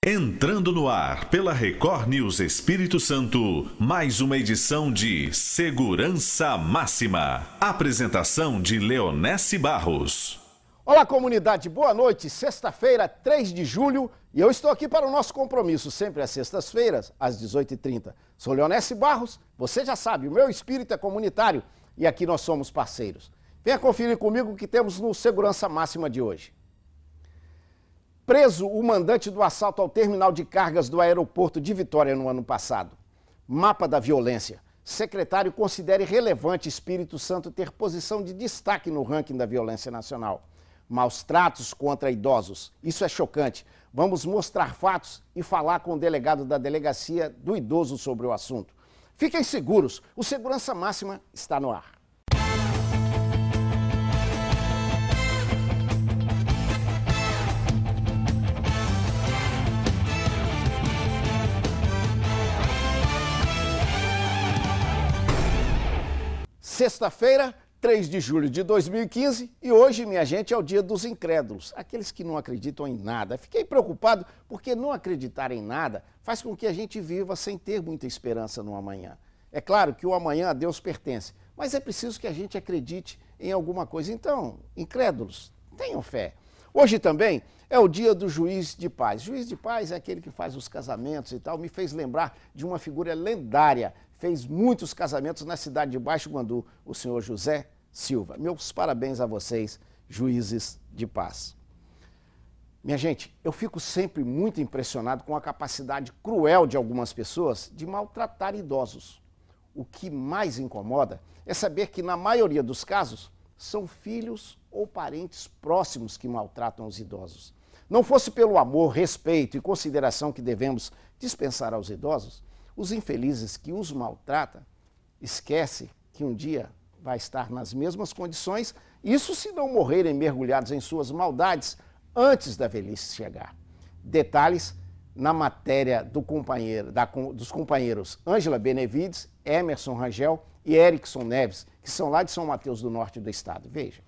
Entrando no ar pela Record News Espírito Santo, mais uma edição de Segurança Máxima. Apresentação de Leonesse Barros. Olá, comunidade, boa noite. Sexta-feira, 3 de julho, e eu estou aqui para o nosso compromisso, sempre às sextas-feiras, às 18h30. Sou Leonesse Barros, você já sabe, o meu espírito é comunitário e aqui nós somos parceiros. Venha conferir comigo o que temos no Segurança Máxima de hoje. Preso o mandante do assalto ao terminal de cargas do aeroporto de Vitória no ano passado. Mapa da violência. Secretário considera irrelevante Espírito Santo ter posição de destaque no ranking da violência nacional. Maus tratos contra idosos. Isso é chocante. Vamos mostrar fatos e falar com o delegado da Delegacia do Idoso sobre o assunto. Fiquem seguros, o Segurança Máxima está no ar. Sexta-feira, 3 de julho de 2015, e hoje, minha gente, é o dia dos incrédulos, aqueles que não acreditam em nada. Fiquei preocupado porque não acreditar em nada faz com que a gente viva sem ter muita esperança no amanhã. É claro que o amanhã a Deus pertence, mas é preciso que a gente acredite em alguma coisa. Então, incrédulos, tenham fé. Hoje também é o dia do juiz de paz. Juiz de paz é aquele que faz os casamentos e tal. Me fez lembrar de uma figura lendária. Fez muitos casamentos na cidade de Baixo Guandu, o senhor José Silva. Meus parabéns a vocês, juízes de paz. Minha gente, eu fico sempre muito impressionado com a capacidade cruel de algumas pessoas de maltratar idosos. O que mais incomoda é saber que, na maioria dos casos, são filhos ou parentes próximos que maltratam os idosos. Não fosse pelo amor, respeito e consideração que devemos dispensar aos idosos, os infelizes que os maltratam esquecem que um dia vai estar nas mesmas condições, isso se não morrerem mergulhados em suas maldades antes da velhice chegar. Detalhes na matéria dos companheiros Ângela Benevides, Emerson Rangel e Erickson Neves, que são lá de São Mateus do Norte do estado. Veja.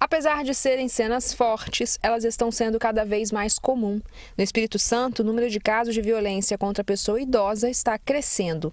Apesar de serem cenas fortes, elas estão sendo cada vez mais comum. No Espírito Santo, o número de casos de violência contra a pessoa idosa está crescendo.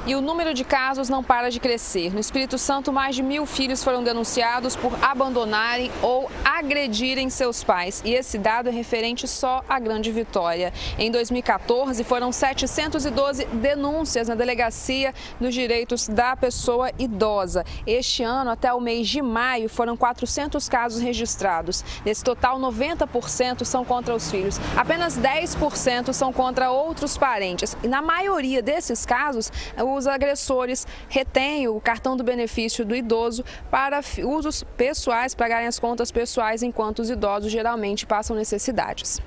E o número de casos não para de crescer. No Espírito Santo, mais de 1.000 filhos foram denunciados por abandonarem ou agredirem seus pais. E esse dado é referente só à Grande Vitória. Em 2014, foram 712 denúncias na Delegacia dos Direitos da Pessoa Idosa. Este ano, até o mês de maio, foram 400 casos registrados. Desse total, 90% são contra os filhos. Apenas 10% são contra outros parentes. E na maioria desses casos, os agressores retêm o cartão do benefício do idoso para usos pessoais, pagarem as contas pessoais, enquanto os idosos geralmente passam necessidades.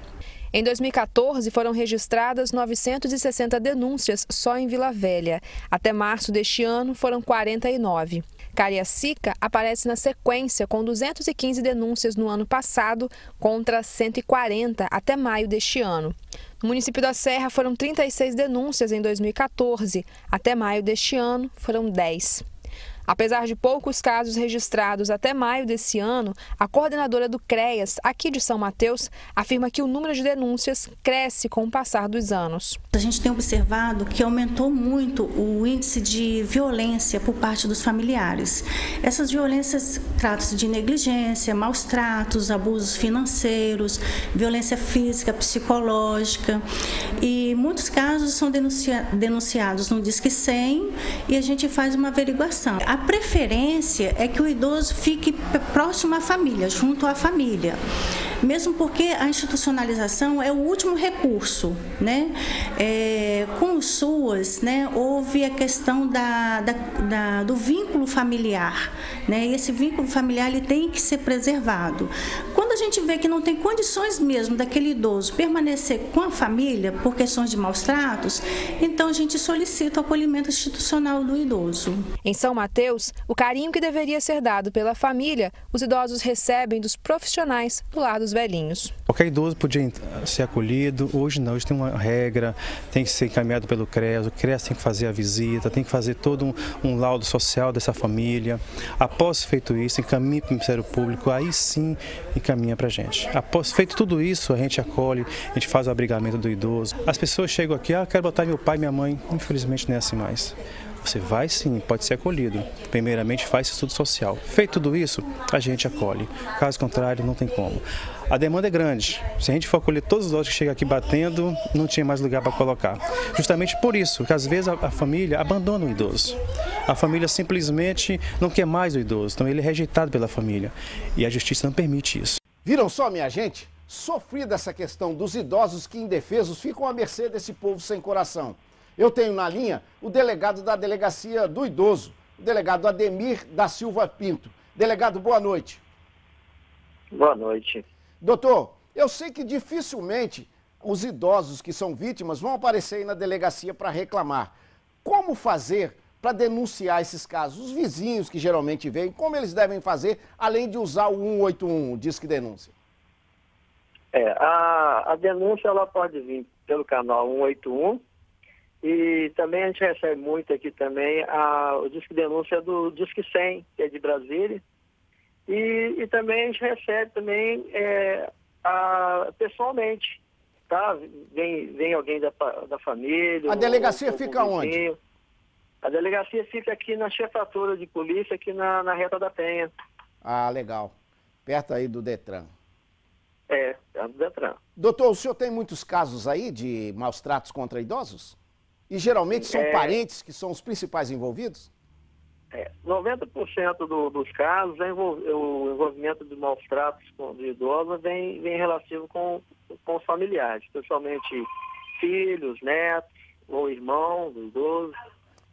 Em 2014, foram registradas 960 denúncias só em Vila Velha. Até março deste ano, foram 49. Cariacica aparece na sequência, com 215 denúncias no ano passado, contra 140 até maio deste ano. No município da Serra, foram 36 denúncias em 2014. Até maio deste ano, foram 10. Apesar de poucos casos registrados até maio desse ano, a coordenadora do CREAS, aqui de São Mateus, afirma que o número de denúncias cresce com o passar dos anos. A gente tem observado que aumentou muito o índice de violência por parte dos familiares. Essas violências tratam-se de negligência, maus tratos, abusos financeiros, violência física, psicológica. E muitos casos são denunciados no Disque 100 e a gente faz uma averiguação. A preferência é que o idoso fique próximo à família, junto à família. Mesmo porque a institucionalização é o último recurso, né? Com o SUAS, né, houve a questão do vínculo familiar, né? E esse vínculo familiar ele tem que ser preservado. Quando a gente vê que não tem condições mesmo daquele idoso permanecer com a família por questões de maus tratos, então a gente solicita o acolhimento institucional do idoso. Em São Mateus, Deus, o carinho que deveria ser dado pela família, os idosos recebem dos profissionais do lar dos velhinhos. Qualquer idoso podia ser acolhido, hoje não, hoje tem uma regra, tem que ser encaminhado pelo CREAS, o CREAS tem que fazer a visita, tem que fazer todo um laudo social dessa família. Após feito isso, encaminha para o Ministério Público, aí sim encaminha para a gente. Após feito tudo isso, a gente acolhe, a gente faz o abrigamento do idoso. As pessoas chegam aqui, quero botar meu pai e minha mãe, infelizmente não é assim mais. Você vai sim, pode ser acolhido. Primeiramente faz estudo social. Feito tudo isso, a gente acolhe. Caso contrário, não tem como. A demanda é grande. Se a gente for acolher todos os idosos que chegam aqui batendo, não tinha mais lugar para colocar. Justamente por isso, que às vezes a família abandona o idoso. A família simplesmente não quer mais o idoso, então ele é rejeitado pela família. E a justiça não permite isso. Viram só, minha gente? Sofrida essa questão dos idosos que indefesos ficam à mercê desse povo sem coração. Eu tenho na linha o delegado da Delegacia do Idoso, o delegado Ademir da Silva Pinto. Delegado, boa noite. Boa noite. Doutor, eu sei que dificilmente os idosos que são vítimas vão aparecer aí na delegacia para reclamar. Como fazer para denunciar esses casos? Os vizinhos que geralmente vêm, como eles devem fazer, além de usar o 181, o Disque Denúncia? A denúncia ela pode vir pelo canal 181 e também a gente recebe muito aqui também o Disque Denúncia do Disque 100, que é de Brasília, e também a gente recebe também pessoalmente, tá? Vem alguém da família. A delegacia fica onde? A delegacia fica aqui na chefatura de polícia, aqui na Reta da Penha. Ah, legal. Perto aí do Detran. Perto do Detran. Doutor, o senhor tem muitos casos aí de maus tratos contra idosos? E geralmente são parentes que são os principais envolvidos? 90% dos casos, o envolvimento de maus tratos de idosos vem relativo com os familiares, especialmente filhos, netos ou irmãos do idoso.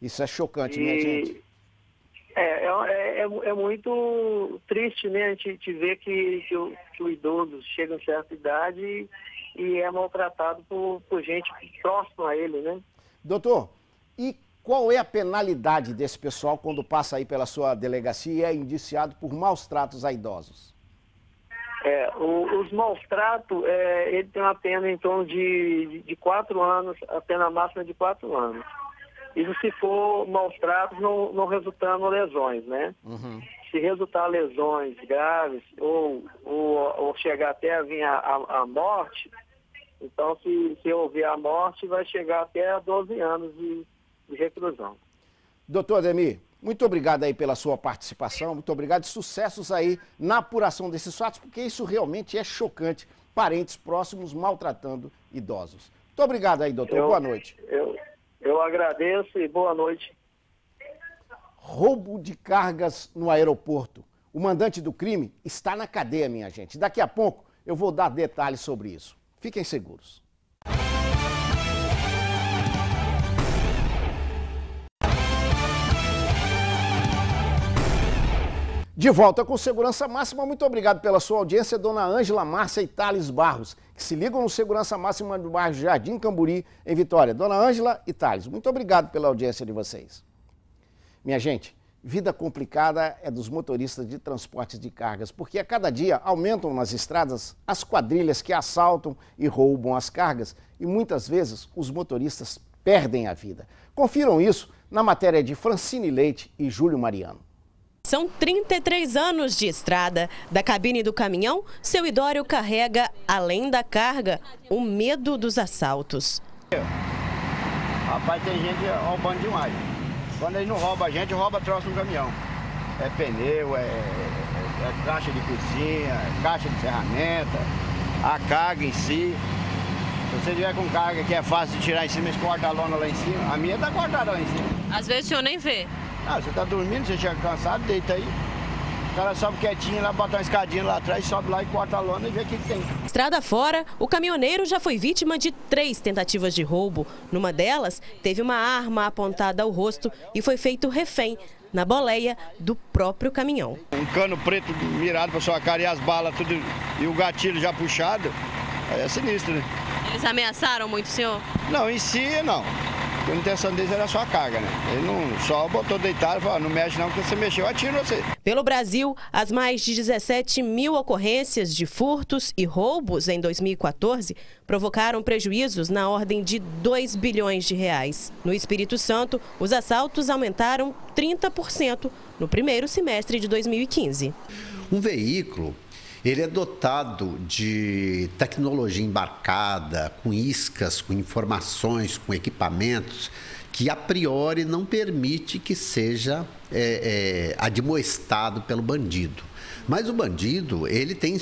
Isso é chocante, minha gente. É muito triste, né? A gente vê que o idoso chega em certa idade e é maltratado por gente próxima a ele, né? Doutor, e qual é a penalidade desse pessoal quando passa aí pela sua delegacia e é indiciado por maus tratos a idosos? Os maus tratos, ele tem uma pena em torno de 4 anos, a pena máxima é de 4 anos. Isso se for maus tratos não resultando lesões, né? Uhum. Se resultar lesões graves ou chegar até a vir a morte, então se houver a morte vai chegar até 12 anos de reclusão. Doutor Ademir, muito obrigado aí pela sua participação, muito obrigado e sucessos aí na apuração desses fatos, porque isso realmente é chocante, parentes próximos maltratando idosos. Muito obrigado aí, doutor, boa noite. Eu agradeço e boa noite. Roubo de cargas no aeroporto. O mandante do crime está na cadeia, minha gente. Daqui a pouco eu vou dar detalhes sobre isso. Fiquem seguros. De volta com Segurança Máxima, muito obrigado pela sua audiência, dona Ângela Márcia e Thales Barros, que se ligam no Segurança Máxima do bairro Jardim Camburi, em Vitória. Dona Ângela e Thales, muito obrigado pela audiência de vocês. Minha gente, vida complicada é dos motoristas de transportes de cargas, porque a cada dia aumentam nas estradas as quadrilhas que assaltam e roubam as cargas e muitas vezes os motoristas perdem a vida. Confiram isso na matéria de Francine Leite e Júlio Mariano. São 33 anos de estrada. Da cabine do caminhão, seu Idório carrega, além da carga, o medo dos assaltos. Rapaz, tem gente roubando demais. Quando eles não roubam a gente, rouba troço no caminhão. É pneu, é caixa de cozinha, caixa de ferramenta, a carga em si. Se você tiver com carga que é fácil de tirar em cima, eles cortam a lona lá em cima. A minha tá cortada lá em cima. Às vezes o senhor nem vê. Você tá dormindo, você chega cansado, deita aí. O cara sobe quietinho lá, bota uma escadinha lá atrás, sobe lá e corta a lona e vê o que tem. Estrada fora, o caminhoneiro já foi vítima de 3 tentativas de roubo. Numa delas, teve uma arma apontada ao rosto e foi feito refém na boleia do próprio caminhão. Um cano preto mirado para sua cara e as balas tudo e o gatilho já puxado, é sinistro, né? Eles ameaçaram muito o senhor? Não, em si não. A intenção deles era só a carga, né? Ele não só botou deitado e falou, não mexe não, que você mexeu, atira você. Pelo Brasil, as mais de 17 mil ocorrências de furtos e roubos em 2014 provocaram prejuízos na ordem de 2 bilhões de reais. No Espírito Santo, os assaltos aumentaram 30% no primeiro semestre de 2015. Um veículo, ele é dotado de tecnologia embarcada, com iscas, com informações, com equipamentos, que a priori não permite que seja admoestado pelo bandido. Mas o bandido, ele tem o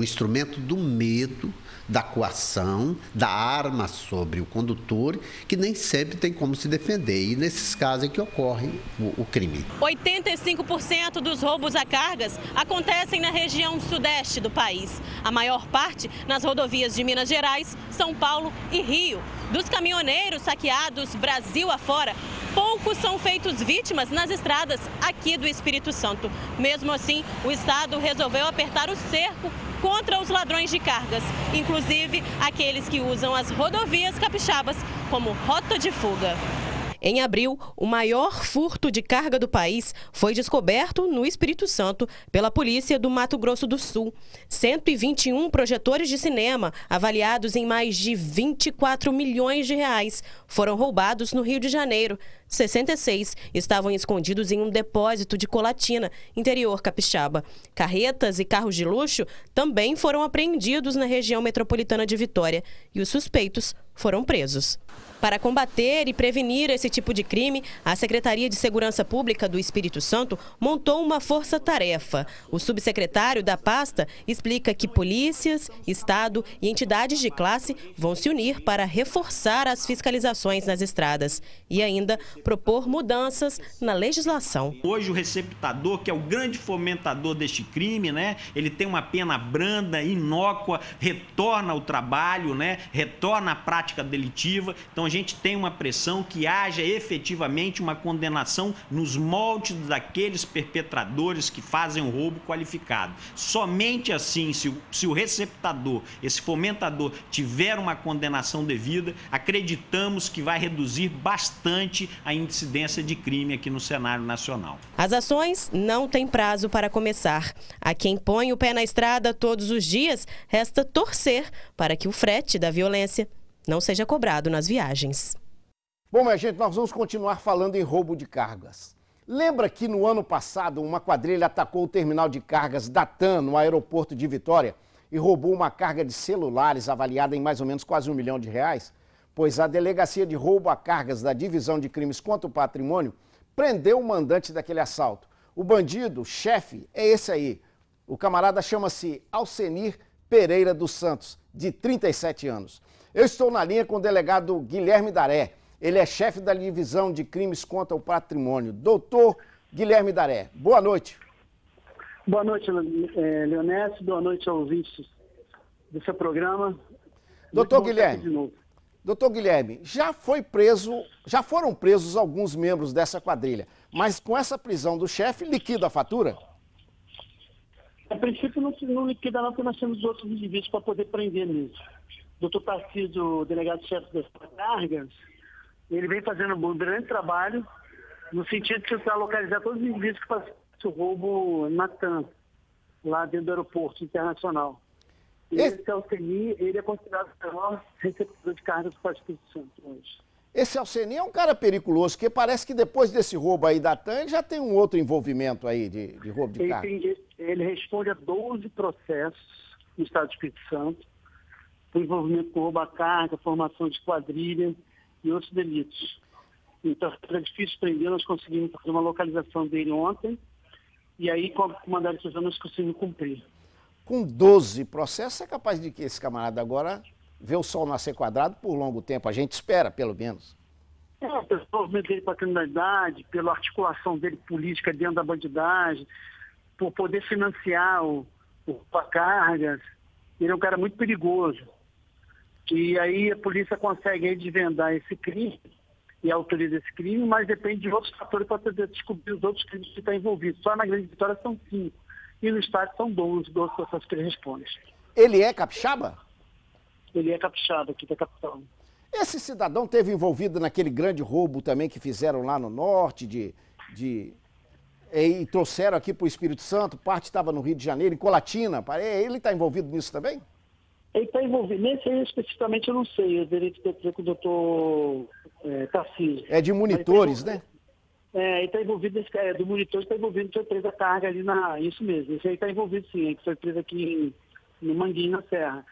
instrumento do medo, da coação, da arma sobre o condutor, que nem sempre tem como se defender. E nesses casos é que ocorre o crime. 85% dos roubos a cargas acontecem na região sudeste do país. A maior parte nas rodovias de Minas Gerais, São Paulo e Rio. Dos caminhoneiros saqueados Brasil afora, poucos são feitos vítimas nas estradas aqui do Espírito Santo. Mesmo assim, o Estado resolveu apertar o cerco contra os ladrões de cargas, inclusive aqueles que usam as rodovias capixabas como rota de fuga. Em abril, o maior furto de carga do país foi descoberto no Espírito Santo pela polícia do Mato Grosso do Sul. 121 projetores de cinema, avaliados em mais de 24 milhões de reais, foram roubados no Rio de Janeiro. 66 estavam escondidos em um depósito de Colatina, interior capixaba. Carretas e carros de luxo também foram apreendidos na região metropolitana de Vitória e os suspeitos foram presos. Para combater e prevenir esse tipo de crime, a Secretaria de Segurança Pública do Espírito Santo montou uma força-tarefa. O subsecretário da pasta explica que polícias, Estado e entidades de classe vão se unir para reforçar as fiscalizações nas estradas e ainda propor mudanças na legislação. Hoje o receptador, que é o grande fomentador deste crime, né? Ele tem uma pena branda, inócua, retorna ao trabalho, né? Retorna à prática delitiva. Então a gente tem uma pressão que haja efetivamente uma condenação nos moldes daqueles perpetradores que fazem um roubo qualificado. Somente assim, se o receptador, esse fomentador, tiver uma condenação devida, acreditamos que vai reduzir bastante a incidência de crime aqui no cenário nacional. As ações não têm prazo para começar. A quem põe o pé na estrada todos os dias, resta torcer para que o frete da violência não seja cobrado nas viagens. Bom, minha gente, nós vamos continuar falando em roubo de cargas. Lembra que no ano passado uma quadrilha atacou o terminal de cargas da TAM no aeroporto de Vitória e roubou uma carga de celulares avaliada em mais ou menos quase R$1 milhão? Pois a Delegacia de Roubo a Cargas da Divisão de Crimes contra o Patrimônio prendeu o mandante daquele assalto. O bandido, chefe, é esse aí. O camarada chama-se Alcenir Pereira dos Santos, de 37 anos. Eu estou na linha com o delegado Guilherme Daré. Ele é chefe da Divisão de Crimes contra o Patrimônio. Doutor Guilherme Daré, boa noite. Boa noite, Leonésio. Boa noite aos ouvintes do seu programa. Doutor Guilherme, já foram presos alguns membros dessa quadrilha, mas com essa prisão do chefe, liquida a fatura? A princípio não liquida não, porque nós temos outros indivíduos para poder prender mesmo. Doutor Tarcísio, delegado-chefe das cargas, ele vem fazendo um grande trabalho no sentido de tentar localizar todos os indivíduos que fazem o roubo na TAM, lá dentro do aeroporto internacional. E esse Alcenir, ele é considerado o maior receptor de cargas para o Espírito Santo hoje. Esse Alcenir é um cara periculoso, porque parece que depois desse roubo aí da TAM, ele já tem um outro envolvimento aí de roubo de cargas. Ele responde a 12 processos no estado do Espírito Santo, por envolvimento com roubo a carga, formação de quadrilha e outros delitos. Então, era difícil prender, nós conseguimos fazer uma localização dele ontem, e aí, com o mandado de prisão, nós conseguimos cumprir. Com 12 processos, é capaz de que esse camarada agora vê o sol nascer quadrado por longo tempo. A gente espera, pelo menos. Pelo envolvimento dele com a criminalidade, pela articulação dele política dentro da bandidagem, por poder financiar o cargas. Ele é um cara muito perigoso. E aí a polícia consegue aí desvendar esse crime e autoriza esse crime, mas depende de outros fatores para poder descobrir os outros crimes que estão envolvidos. Só na Grande Vitória são 5. E no estado são 12 processos que ele responde. Ele é capixaba? Ele é capixaba, aqui da capital. Esse cidadão esteve envolvido naquele grande roubo também que fizeram lá no norte, e trouxeram aqui para o Espírito Santo, parte estava no Rio de Janeiro, em Colatina. Ele está envolvido nisso também? Ele está envolvido. Nesse aí especificamente eu não sei, eu teria que ter com o doutor Tarcísio. É de monitores, né? Ele está envolvido, do monitor, está envolvido, foi presa a carga ali isso mesmo. Esse aí está envolvido sim, que foi preso aqui no Manguinho, na Serra.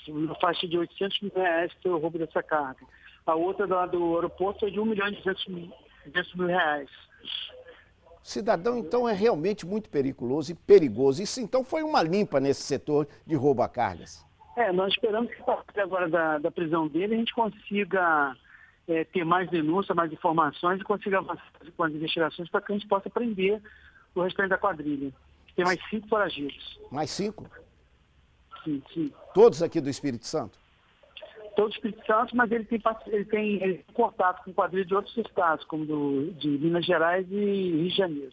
Na faixa de R$800 mil que foi o roubo dessa carga. A outra lá do aeroporto foi de R$1.200.000. O cidadão, então, é realmente muito periculoso e perigoso. Isso, então, foi uma limpa nesse setor de roubo a cargas. Nós esperamos que, a partir agora da prisão dele, a gente consiga ter mais denúncias, mais informações e consiga avançar com as investigações para que a gente possa prender o restante da quadrilha. Tem mais 5 foragidos. Mais 5? Sim, sim. Todos aqui do Espírito Santo? Todos do Espírito Santo, mas ele tem contato com quadrilhas de outros estados, como de Minas Gerais e Rio de Janeiro.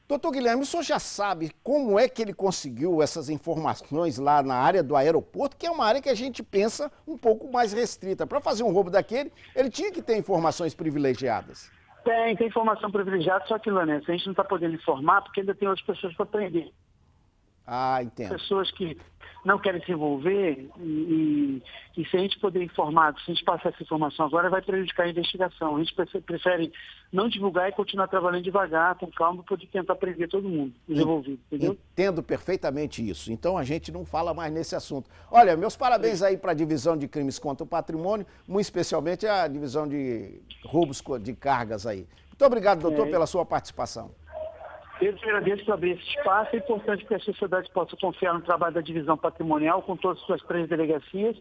Doutor Guilherme, o senhor já sabe como é que ele conseguiu essas informações lá na área do aeroporto, que é uma área que a gente pensa um pouco mais restrita. Para fazer um roubo daquele, ele tinha que ter informações privilegiadas. Tem informação privilegiada, só que, Lanessa, a gente não está podendo informar porque ainda tem outras pessoas para prender. Ah, entendo. Pessoas que não querem se envolver e se a gente poder informar, se a gente passar essa informação agora, vai prejudicar a investigação. A gente prefere não divulgar e continuar trabalhando devagar, com calma, para poder tentar prender todo mundo envolvido, entendeu? Entendo perfeitamente isso. Então a gente não fala mais nesse assunto. Olha, meus parabéns aí para a divisão de crimes contra o patrimônio, muito especialmente a divisão de roubos de cargas aí. Muito obrigado, doutor, pela sua participação. Eu te agradeço por abrir esse espaço. É importante que a sociedade possa confiar no trabalho da divisão patrimonial com todas as suas 3 delegacias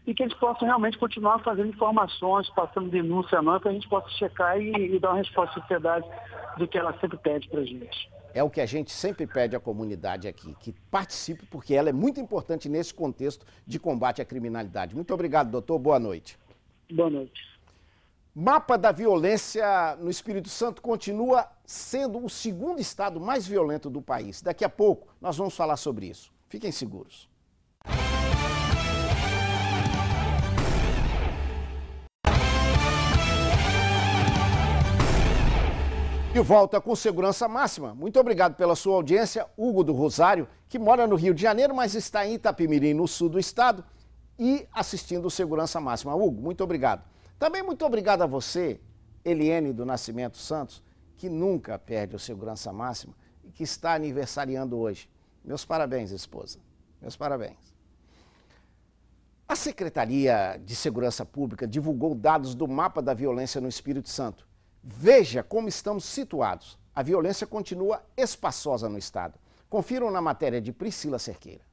e que eles possam realmente continuar fazendo informações, passando denúncia não, para a gente possa checar e dar uma resposta à sociedade do que ela sempre pede para a gente. É o que a gente sempre pede à comunidade aqui, que participe, porque ela é muito importante nesse contexto de combate à criminalidade. Muito obrigado, doutor. Boa noite. Boa noite. Mapa da violência no Espírito Santo continua sendo o 2º estado mais violento do país. Daqui a pouco nós vamos falar sobre isso. Fiquem seguros. De volta com Segurança Máxima. Muito obrigado pela sua audiência. Hugo do Rosário, que mora no Rio de Janeiro, mas está em Itapemirim, no sul do estado, e assistindo o Segurança Máxima. Hugo, muito obrigado. Também muito obrigado a você, Eliene do Nascimento Santos, que nunca perde o Segurança Máxima e que está aniversariando hoje. Meus parabéns, esposa. Meus parabéns. A Secretaria de Segurança Pública divulgou dados do mapa da violência no Espírito Santo. Veja como estamos situados. A violência continua espaçosa no estado. Confiram na matéria de Priscila Cerqueira.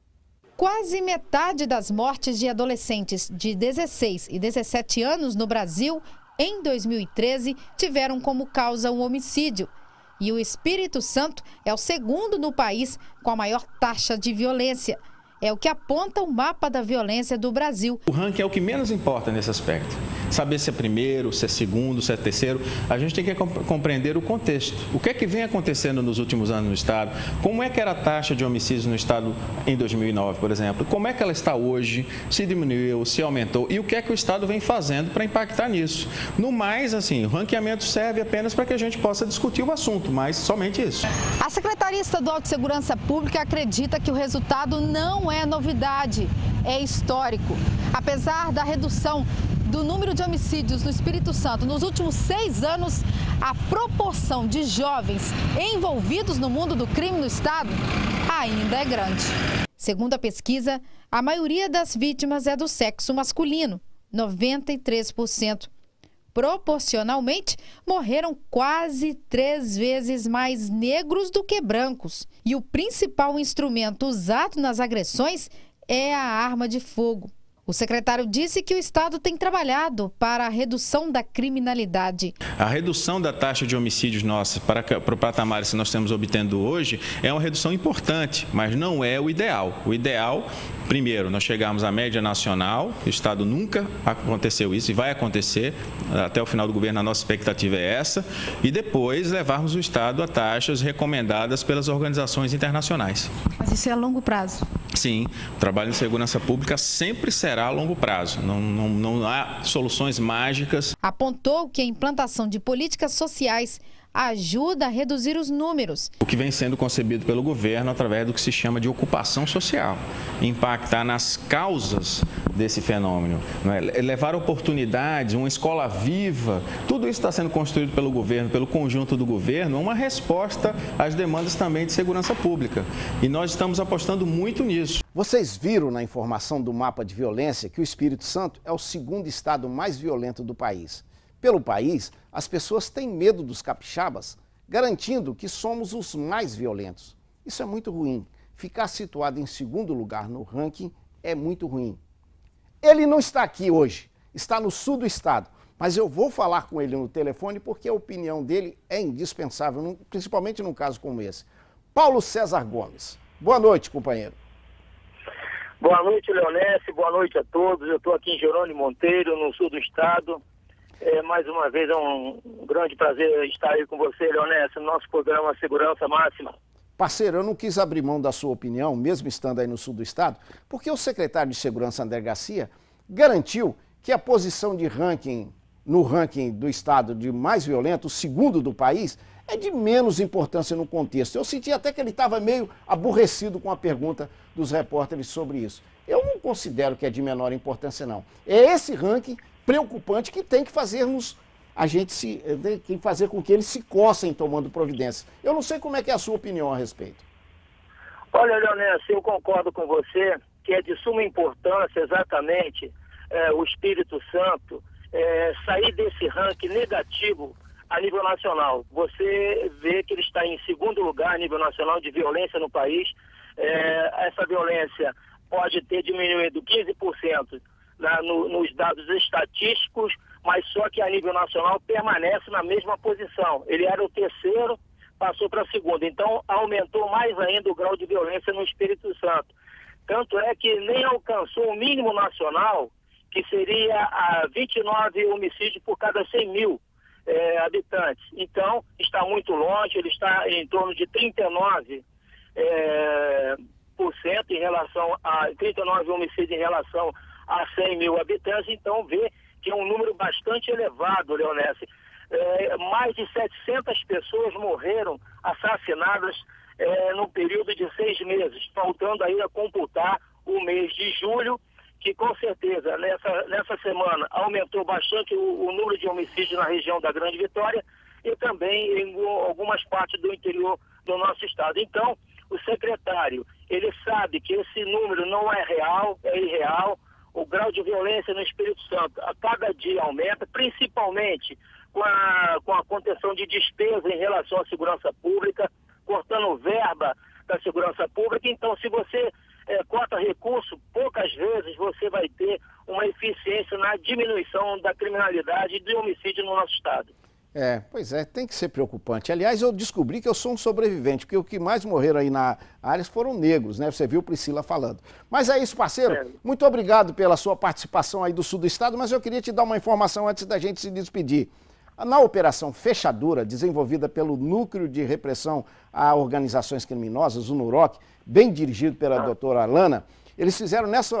Quase metade das mortes de adolescentes de 16 e 17 anos no Brasil, em 2013, tiveram como causa um homicídio. E o Espírito Santo é o 2º no país com a maior taxa de violência. É o que aponta o mapa da violência do Brasil. O ranking é o que menos importa nesse aspecto. Saber se é primeiro, se é segundo, se é terceiro. A gente tem que compreender o contexto. O que é que vem acontecendo nos últimos anos no Estado? Como é que era a taxa de homicídios no Estado em 2009, por exemplo? Como é que ela está hoje? Se diminuiu, se aumentou? E o que é que o Estado vem fazendo para impactar nisso? No mais, assim, o ranqueamento serve apenas para que a gente possa discutir o assunto, mas somente isso. A Secretaria Estadual de Segurança Pública acredita que o resultado não é novidade, é histórico. Apesar da redução do número de homicídios no Espírito Santo nos últimos 6 anos, a proporção de jovens envolvidos no mundo do crime no estado ainda é grande. Segundo a pesquisa, a maioria das vítimas é do sexo masculino, 93%. Proporcionalmente, morreram quase 3 vezes mais negros do que brancos. E o principal instrumento usado nas agressões é a arma de fogo. O secretário disse que o Estado tem trabalhado para a redução da criminalidade. A redução da taxa de homicídios nossa para o patamar que nós estamos obtendo hoje é uma redução importante, mas não é o ideal. O ideal, primeiro, nós chegarmos à média nacional, o Estado nunca aconteceu isso e vai acontecer, até o final do governo a nossa expectativa é essa, e depois levarmos o Estado a taxas recomendadas pelas organizações internacionais. Mas isso é a longo prazo? Sim, o trabalho em segurança pública sempre será a longo prazo, não há soluções mágicas. Apontou que a implantação de políticas sociais ajuda a reduzir os números. O que vem sendo concebido pelo governo através do que se chama de ocupação social, impactar nas causas desse fenômeno, não é? Levar oportunidades, uma escola viva, tudo isso está sendo construído pelo governo, pelo conjunto do governo, uma resposta às demandas também de segurança pública. E nós estamos apostando muito nisso. Vocês viram na informação do mapa de violência que o Espírito Santo é o segundo estado mais violento do país. Pelo país, as pessoas têm medo dos capixabas, garantindo que somos os mais violentos. Isso é muito ruim. Ficar situado em segundo lugar no ranking é muito ruim. Ele não está aqui hoje, está no sul do estado, mas eu vou falar com ele no telefone porque a opinião dele é indispensável, principalmente num caso como esse. Paulo César Gomes. Boa noite, companheiro. Boa noite, Leonesse. Boa noite a todos. Eu estou aqui em Jerônimo Monteiro, no sul do estado. Mais uma vez é um grande prazer estar aí com você, Leonesse, no nosso programa Segurança Máxima. Parceiro, eu não quis abrir mão da sua opinião, mesmo estando aí no sul do estado, porque o secretário de Segurança, André Garcia, garantiu que a posição de ranking, no ranking do estado de mais violento, o segundo do país, é de menos importância no contexto. Eu senti até que ele estava meio aborrecido com a pergunta dos repórteres sobre isso. Eu não considero que é de menor importância, não. É esse ranking preocupante que tem que fazermos tem que fazer com que eles se coçem tomando providências. Eu não sei como é que é a sua opinião a respeito. Olha, Leonesse, eu concordo com você que é de suma importância exatamente o Espírito Santo sair desse ranking negativo a nível nacional. Você vê que ele está em segundo lugar a nível nacional de violência no país. Essa violência pode ter diminuído 15% nos dados estatísticos, mas só que a nível nacional permanece na mesma posição. Ele era o terceiro, passou para segundo. Então, aumentou mais ainda o grau de violência no Espírito Santo. Tanto é que nem alcançou o mínimo nacional, que seria 29 homicídios por cada 100 mil habitantes. Então, está muito longe, ele está em torno de 39% em relação a 39 homicídios em relação a 100 mil habitantes, então vê que é um número bastante elevado, Leonesse. Mais de 700 pessoas morreram assassinadas no período de 6 meses, faltando aí a computar o mês de julho, que com certeza nessa semana aumentou bastante o número de homicídios na região da Grande Vitória e também em algumas partes do interior do nosso estado. Então, o secretário, ele sabe que esse número não é real, é irreal. O grau de violência no Espírito Santo a cada dia aumenta, principalmente com a contenção de despesa em relação à segurança pública, cortando verba da segurança pública. Então, se você corta recurso, poucas vezes você vai ter uma eficiência na diminuição da criminalidade e do homicídio no nosso estado. Pois é, tem que ser preocupante. Aliás, eu descobri que eu sou um sobrevivente, porque o que mais morreram aí na área foram negros, né? Você viu Priscila falando. Mas é isso, parceiro. Muito obrigado pela sua participação aí do sul do estado, mas eu queria te dar uma informação antes da gente se despedir. Na Operação Fechadura, desenvolvida pelo Núcleo de Repressão a Organizações Criminosas, o NUROC, bem dirigido pela doutora Alana, eles fizeram nessa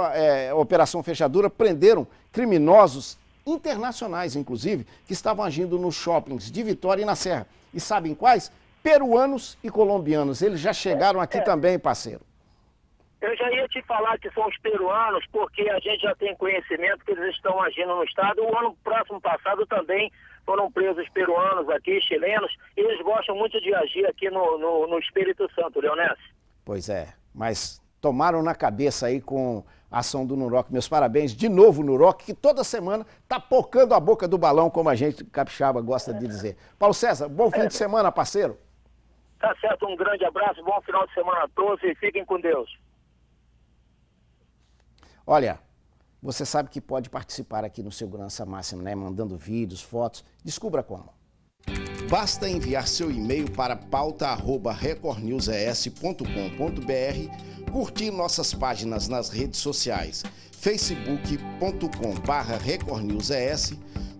Operação Fechadura, prenderam criminosos internacionais, inclusive, que estavam agindo nos shoppings de Vitória e na Serra. E sabem quais? Peruanos e colombianos. Eles já chegaram aqui também, parceiro. Eu já ia te falar que são os peruanos, porque a gente já tem conhecimento que eles estão agindo no estado. O ano próximo passado também foram presos peruanos aqui, chilenos, e eles gostam muito de agir aqui no Espírito Santo, Leonesse. Pois é, mas tomaram na cabeça aí com a ação do NUROC. Meus parabéns de novo, NUROC, que toda semana está pocando a boca do balão, como a gente capixaba gosta de dizer. Paulo César, bom fim de semana, parceiro. Tá certo, um grande abraço, bom final de semana a todos e fiquem com Deus. Olha, você sabe que pode participar aqui no Segurança Máxima, né? Mandando vídeos, fotos. Descubra como. Basta enviar seu e-mail para pauta@recordnewses.com.br, curtir nossas páginas nas redes sociais, facebook.com/recordnewses,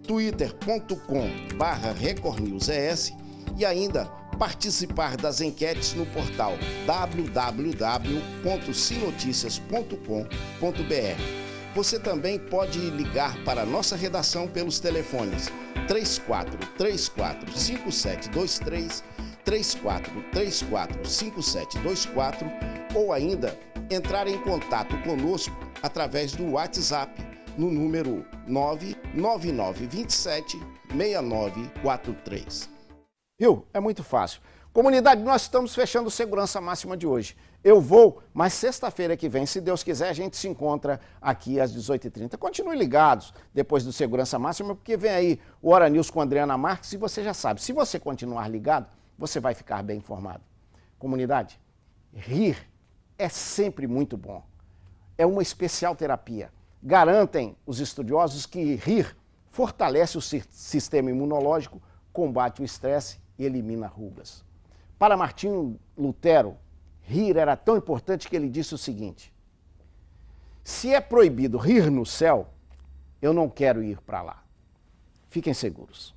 twitter.com/recordnewses e ainda participar das enquetes no portal www.sinoticias.com.br. Você também pode ligar para a nossa redação pelos telefones 3434-5723, 3434-5724 ou ainda entrar em contato conosco através do WhatsApp no número 99927-6943. Viu? É muito fácil. Comunidade, nós estamos fechando o Segurança Máxima de hoje. Eu vou, mas sexta-feira que vem, se Deus quiser, a gente se encontra aqui às 18h30. Continue ligados depois do Segurança Máxima, porque vem aí o Hora News com Adriana Marques e você já sabe, se você continuar ligado, você vai ficar bem informado. Comunidade, rir é sempre muito bom. É uma especial terapia. Garantem os estudiosos que rir fortalece o sistema imunológico, combate o estresse e elimina rugas. Para Martinho Lutero, rir era tão importante que ele disse o seguinte: se é proibido rir no céu, eu não quero ir para lá. Fiquem seguros.